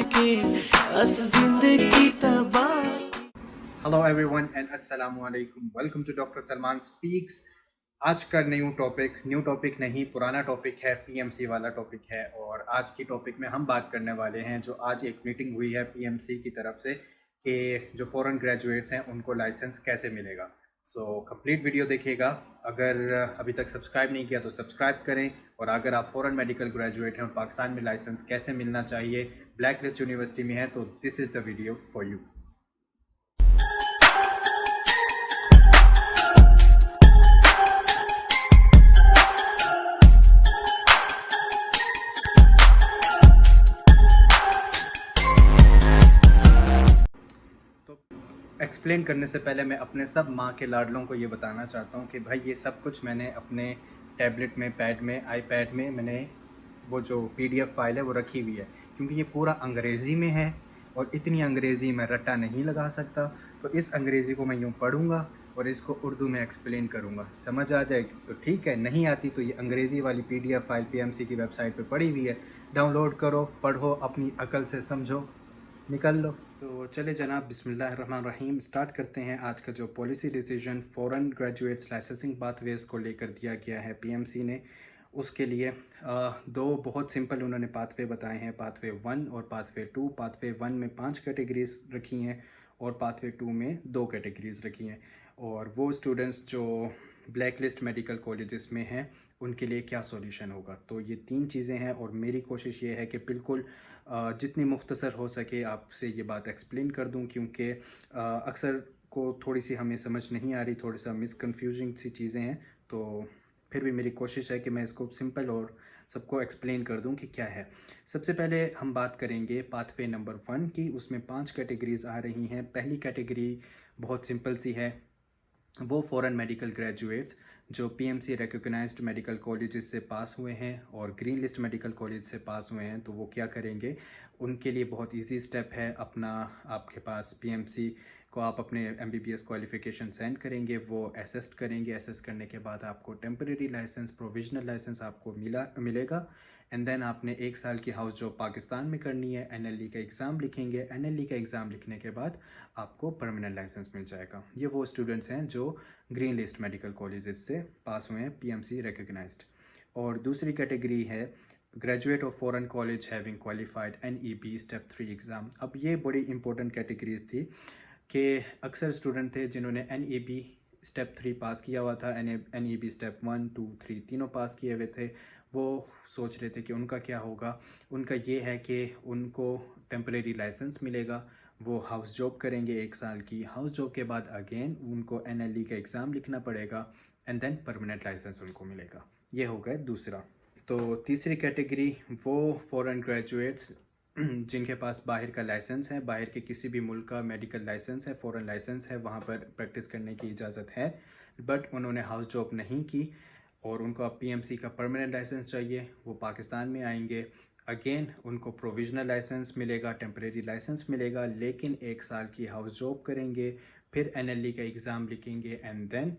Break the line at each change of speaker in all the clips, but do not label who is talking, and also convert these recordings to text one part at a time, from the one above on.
के अस जिंदगी तबाह।
हेलो एवरीवन एंड अस्सलाम वालेकुम। Welcome to doctor Salman speaks. आज का न्यू टॉपिक नहीं, पुराना टॉपिक है, पीएमसी वाला टॉपिक है। और आज की टॉपिक में हम बात करने वाले हैं जो आज एक मीटिंग हुई है पीएमसी की तरफ से कि जो फॉरेन ग्रेजुएट्स हैं उनको लाइसेंस कैसे मिलेगा। सो कंप्लीट वीडियो देखिएगा। अगर अभी तक सब्सक्राइब नहीं किया तो सब्सक्राइब करें। और अगर आप फॉरेन मेडिकल ग्रेजुएट हैं और पाकिस्तान में लाइसेंस कैसे मिलना चाहिए, ब्लैक लिस्ट यूनिवर्सिटी में है, तो this is the video for you. Explain करने से पहले मैं अपने सब माँ के लाडलों को ये बताना चाहता हूँ कि भाई ये सब कुछ मैंने अपने टैबलेट में, पैड में, आईपैड में मैंने वो जो पीडीएफ फाइल है वो रखी हुई है, क्योंकि ये पूरा अंग्रेज़ी में है और इतनी अंग्रेज़ी मैं रट्टा नहीं लगा सकता। तो इस अंग्रेज़ी को मैं यूँ पढ़ूँगा और इसको उर्दू में एक्सप्लेन करूँगा। समझ आ जाए तो ठीक है, नहीं आती तो ये अंग्रेज़ी वाली पीडीएफ फाइल पीएमसी की वेबसाइट पे पड़ी हुई है, डाउनलोड करो, पढ़ो, अपनी अकल से समझो, निकल लो। तो चले जनाब, बिस्मिल्लाहिर्रहमानिर्रहीम, स्टार्ट करते हैं। आज का जो policy decision foreign graduates licensing pathways को लेकर दिया गया है पीएमसी ने, उसके लिए दो बहुत सिंपल उन्होंने पाथवे बताए हैं, पाथवे 1 और पाथवे 2। पाथवे 1 में 5 कैटेगरीज रखी हैं और पाथवे 2 में 2 कैटेगरीज रखी हैं। और वो स्टूडेंट्स जो ब्लैक लिस्ट मेडिकल कॉलेजेस में हैं उनके लिए क्या सॉल्यूशन होगा। तो ये 3 चीज़ें हैं और मेरी कोशिश ये है कि बिल्कुल जितनी मुख्तसर हो सके आपसे ये बात एक्सप्लेन कर दूं, क्योंकि अक्सर को थोड़ी सी हमें समझ नहीं आ रही, थोड़ी सा मिसकन्फ्यूजिंग सी चीज़ें हैं। तो फिर भी मेरी कोशिश है कि मैं इसको सिंपल और सबको एक्सप्लेन कर दूं कि क्या है। सबसे पहले हम बात करेंगे पाथवे नंबर 1 की। उसमें 5 कैटेगरीज आ रही हैं। पहली कैटेगरी बहुत सिंपल सी है, वो फॉरेन मेडिकल ग्रेजुएट्स जो पीएमसी रिकॉग्नाइज्ड मेडिकल कॉलेजेस से पास हुए हैं और ग्रीन लिस्ट मेडिकल कॉलेज से पास हुए हैं। तो वो क्या करेंगे, उनके लिए बहुत इजी स्टेप है। अपना आपके पास पीएमसी को आप अपने एमबीबीएस क्वालिफिकेशन सेंड करेंगे, वो असेस्ट करेंगे। असेस करने के बाद आपको टेम्परेरी लाइसेंस, प्रोविजनल लाइसेंस आपको मिलेगा। एंड देन आपने 1 साल की हाउस जॉब पाकिस्तान में करनी है। एनएलई का एग्ज़ाम लिखेंगे। एनएलई का एग्ज़ाम लिखने के बाद आपको परमानेंट लाइसेंस मिल जाएगा। ये वो स्टूडेंट्स हैं जो ग्रीन लिस्ट मेडिकल कॉलेजेस से पास हुए हैं, पीएमसी रिकॉग्नाइज्ड। और दूसरी कैटेगरी है graduate of foreign college having qualified NEB step 3 exam. अब ये बड़ी इंपॉर्टेंट कैटेगरीज थी कि अक्सर स्टूडेंट थे जिन्होंने एनईबी स्टेप 3 पास किया हुआ था, एनईबी स्टेप 1, 2, 3 तीनों पास किए हुए थे। वो सोच रहे थे कि उनका क्या होगा। उनका ये है कि उनको टेम्परेरी लाइसेंस मिलेगा, वो हाउस जॉब करेंगे 1 साल की। हाउस जॉब के बाद अगेन उनको एनएलई का एग्ज़ाम लिखना पड़ेगा एंड देन परमानेंट लाइसेंस उनको मिलेगा। ये हो गया दूसरा। तो तीसरी कैटेगरी वो फॉरेन ग्रेजुएट्स जिनके पास बाहर का लाइसेंस है, बाहर के किसी भी मुल्क का मेडिकल लाइसेंस है, फॉरेन लाइसेंस है, वहाँ पर प्रैक्टिस करने की इजाज़त है, बट उन्होंने हाउस जॉब नहीं की और उनको अब पीएमसी का परमानेंट लाइसेंस चाहिए। वो पाकिस्तान में आएंगे, अगेन उनको प्रोविजनल लाइसेंस मिलेगा, टेम्परेरी लाइसेंस मिलेगा, लेकिन 1 साल की हाउस जॉब करेंगे, फिर एनएलई का एग्ज़ाम लिखेंगे एंड देन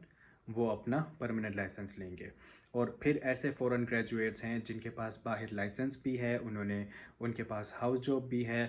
वो अपना परमानेंट लाइसेंस लेंगे। और फिर ऐसे फॉरेन ग्रेजुएट्स हैं जिनके पास बाहर लाइसेंस भी है, उनके पास हाउस जॉब भी है।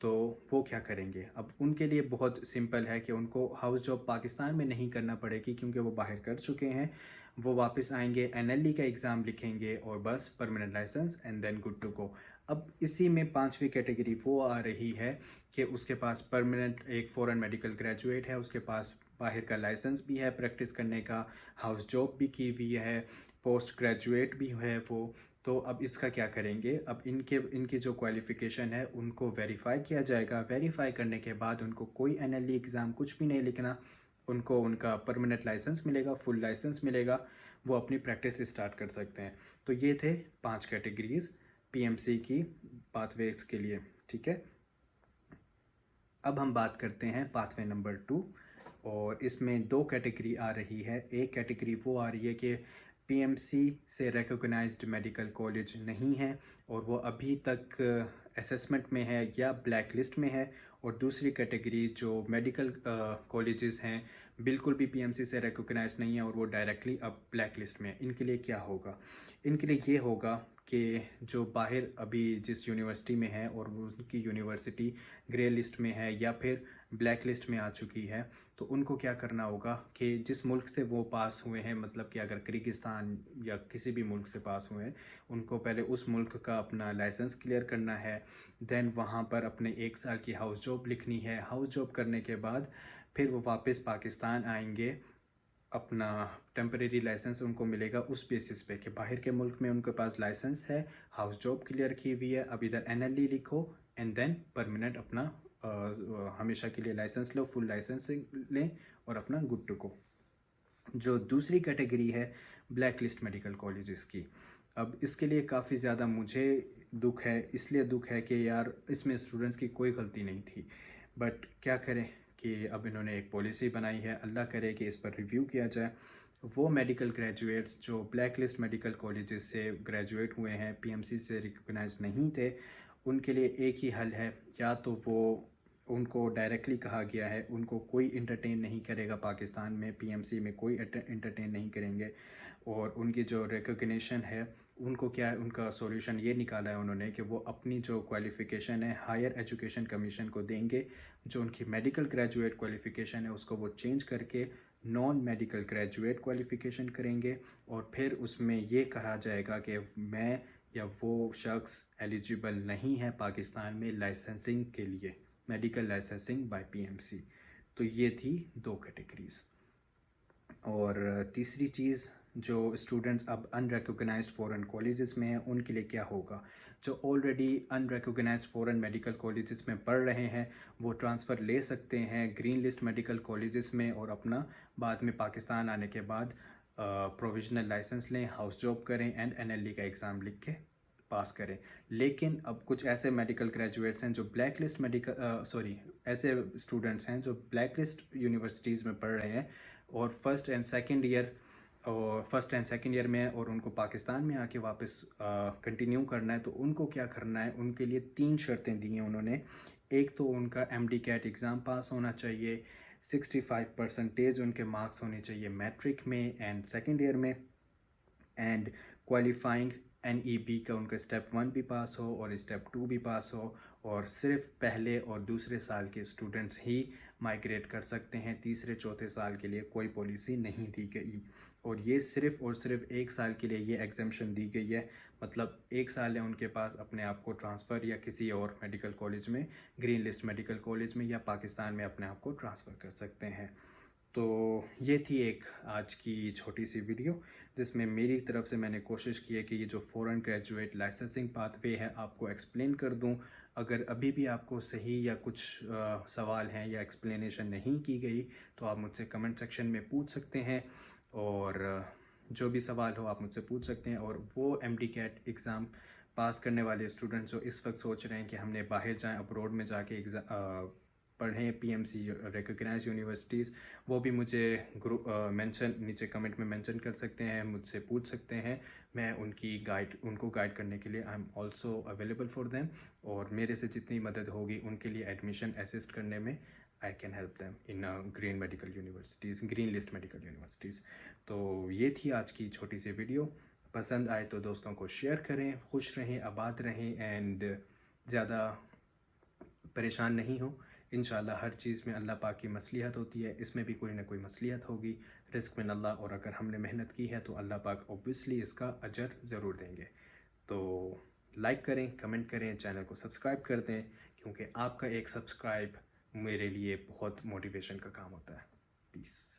तो वो क्या करेंगे, अब उनके लिए बहुत सिंपल है कि उनको हाउस जॉब पाकिस्तान में नहीं करना पड़ेगी क्योंकि वो बाहर कर चुके हैं। वो वापस आएंगे, एनएलई का एग्ज़ाम लिखेंगे और बस permanent licence and then good to go. अब इसी में 5वीं कैटेगरी वो आ रही है कि उसके पास परमानेंट एक फॉरेन मेडिकल ग्रेजुएट है, उसके पास बाहर का लाइसेंस भी है प्रैक्टिस करने का, हाउस जॉब भी की हुई है, पोस्ट ग्रेजुएट भी है वो। तो अब इसका क्या करेंगे, अब इनकी जो क्वालिफ़िकेशन है उनको वेरीफाई किया जाएगा। वेरीफाई करने के बाद उनको कोई एनएलई एग्ज़ाम कुछ भी नहीं लिखना, उनको उनका परमानेंट लाइसेंस मिलेगा, फुल लाइसेंस मिलेगा, वो अपनी प्रैक्टिस स्टार्ट कर सकते हैं। तो ये थे 5 कैटेगरीज पीएमसी की पाथवेज के लिए, ठीक है। अब हम बात करते हैं पाथवे नंबर 2 और इसमें 2 कैटेगरी आ रही है। एक कैटेगरी वो आ रही है कि पीएमसी से रिकॉग्नाइज्ड मेडिकल कॉलेज नहीं है और वो अभी तक असेसमेंट में है या ब्लैक लिस्ट में है। और दूसरी कैटेगरी जो मेडिकल कॉलेजेस हैं बिल्कुल भी पीएमसी से रिकॉग्नाइज नहीं है और वो डायरेक्टली अब ब्लैक लिस्ट में है। इनके लिए क्या होगा? इनके लिए ये होगा कि जो बाहर अभी जिस यूनिवर्सिटी में है और वो उनकी यूनिवर्सिटी ग्रे लिस्ट में है या फिर ब्लैक लिस्ट में आ चुकी है, तो उनको क्या करना होगा कि जिस मुल्क से वो पास हुए हैं, मतलब कि अगर किर्गिस्तान या किसी भी मुल्क से पास हुए हैं, उनको पहले उस मुल्क का अपना लाइसेंस क्लियर करना है। देन वहाँ पर अपने 1 साल की हाउस जॉब लिखनी है। हाउस जॉब करने के बाद फिर वो वापस पाकिस्तान आएंगे। अपना टेम्परेरी लाइसेंस उनको मिलेगा उस बेसिस पे कि बाहर के मुल्क में उनके पास लाइसेंस है, हाउस जॉब क्लियर की हुई है, अब इधर एनएलई लिखो एंड देन परमानेंट अपना हमेशा के लिए लाइसेंस लो, फुल लाइसेंस लें और अपना गुड टू गो। जो दूसरी कैटेगरी है ब्लैक लिस्ट मेडिकल कॉलेजेस की, अब इसके लिए काफ़ी ज़्यादा मुझे दुख है। इसलिए दुख है कि यार इसमें स्टूडेंट्स की कोई गलती नहीं थी, बट क्या करें कि अब इन्होंने एक पॉलिसी बनाई है। अल्लाह करे कि इस पर रिव्यू किया जाए। वो मेडिकल ग्रेजुएट्स जो ब्लैक लिस्ट मेडिकल कॉलेजेस से ग्रेजुएट हुए हैं, पीएमसी से रिकॉग्नाइज नहीं थे, उनके लिए एक ही हल है, या तो वो उनको डायरेक्टली कहा गया है उनको कोई इंटरटेन नहीं करेगा पाकिस्तान में, पीएमसी में कोई इंटरटेन नहीं करेंगे, और उनकी जो रिकॉग्निशन है उनको क्या है, उनका सॉल्यूशन ये निकाला है उन्होंने कि वो अपनी जो क्वालिफ़िकेशन है हायर एजुकेशन कमीशन को देंगे। जो उनकी मेडिकल ग्रेजुएट क्वालिफ़िकेशन है उसको वो चेंज करके नॉन मेडिकल ग्रेजुएट क्वालिफ़िकेशन करेंगे, और फिर उसमें ये कहा जाएगा कि मैं या वो शख्स एलिजिबल नहीं है पाकिस्तान में लाइसेंसिंग के लिए, मेडिकल लाइसेंसिंग बाय पीएमसी। तो ये थी 2 कैटेगरीज। और तीसरी चीज़, जो स्टूडेंट्स अब अनरिकॉग्नाइज्ड फ़ॉरेन कॉलेजेस में हैं उनके लिए क्या होगा? जो already unrecognised foreign medical colleges में पढ़ रहे हैं वो ट्रांसफ़र ले सकते हैं ग्रीन लिस्ट मेडिकल कॉलेजेस में, और अपना बाद में पाकिस्तान आने के बाद प्रोविजनल लाइसेंस लें, हाउस जॉब करें एंड एनएलई का एग्ज़ाम लिख के पास करें। लेकिन अब कुछ ऐसे मेडिकल ग्रेजुएट्स हैं जो ब्लैक लिस्ट ऐसे स्टूडेंट्स हैं जो ब्लैक लिस्ट यूनिवर्सिटीज़ में पढ़ रहे हैं और फर्स्ट एंड सेकंड ईयर में है, और उनको पाकिस्तान में आके वापस कंटिन्यू करना है। तो उनको क्या करना है, उनके लिए 3 शर्तें दी हैं उन्होंने। एक तो उनका एमडी कैट एग्ज़ाम पास होना चाहिए, 65% उनके मार्क्स होने चाहिए मैट्रिक में एंड सेकंड ईयर में, एंड क्वालिफाइंग एनईबी का उनका स्टेप 1 भी पास हो और स्टेप 2 भी पास हो, और सिर्फ पहले और दूसरे साल के स्टूडेंट्स ही माइग्रेट कर सकते हैं। तीसरे चौथे साल के लिए कोई पॉलिसी नहीं दी गई, और ये सिर्फ और सिर्फ 1 साल के लिए ये एग्जेम्पशन दी गई है। मतलब 1 साल है उनके पास अपने आप को ट्रांसफ़र या किसी और मेडिकल कॉलेज में, ग्रीन लिस्ट मेडिकल कॉलेज में या पाकिस्तान में अपने आप को ट्रांसफ़र कर सकते हैं। तो ये थी एक आज की छोटी सी वीडियो जिसमें मेरी तरफ से मैंने कोशिश की है कि ये जो फ़ॉरेन ग्रेजुएट लाइसेंसिंग पाथवे है आपको एक्सप्लेन कर दूं। अगर अभी भी आपको सही या कुछ सवाल हैं या एक्सप्लेनेशन नहीं की गई तो आप मुझसे कमेंट सेक्शन में पूछ सकते हैं, और जो भी सवाल हो आप मुझसे पूछ सकते हैं। और वो एमडी कैट एग्ज़ाम पास करने वाले स्टूडेंट्स जो इस वक्त सोच रहे हैं कि हमने बाहर जाएँ, अब्रॉड में जाके पढ़ें पीएमसी रिकॉग्नाइज यूनिवर्सिटीज़, वो भी मुझे मेंशन नीचे कमेंट में मेंशन कर सकते हैं, मुझसे पूछ सकते हैं। मैं उनको गाइड करने के लिए I am also available for them, और मेरे से जितनी मदद होगी उनके लिए एडमिशन असिस्ट करने में I can help them in green list medical universities. तो ये थी आज की छोटी सी वीडियो। पसंद आए तो दोस्तों को शेयर करें। खुश रहें, आबाद रहें एंड ज़्यादा परेशान नहीं हो। इंशाल्लाह हर चीज़ में अल्लाह पाक की मसलिहत होती है, इसमें भी कोई ना कोई मसलिहत होगी। रिस्क में अल्लाह, और अगर हमने मेहनत की है तो अल्लाह पाक ऑब्वियसली इसका अजर ज़रूर देंगे। तो लाइक करें, कमेंट करें, चैनल को सब्सक्राइब कर दें, क्योंकि आपका एक सब्सक्राइब मेरे लिए बहुत मोटिवेशन का काम होता है। पीस।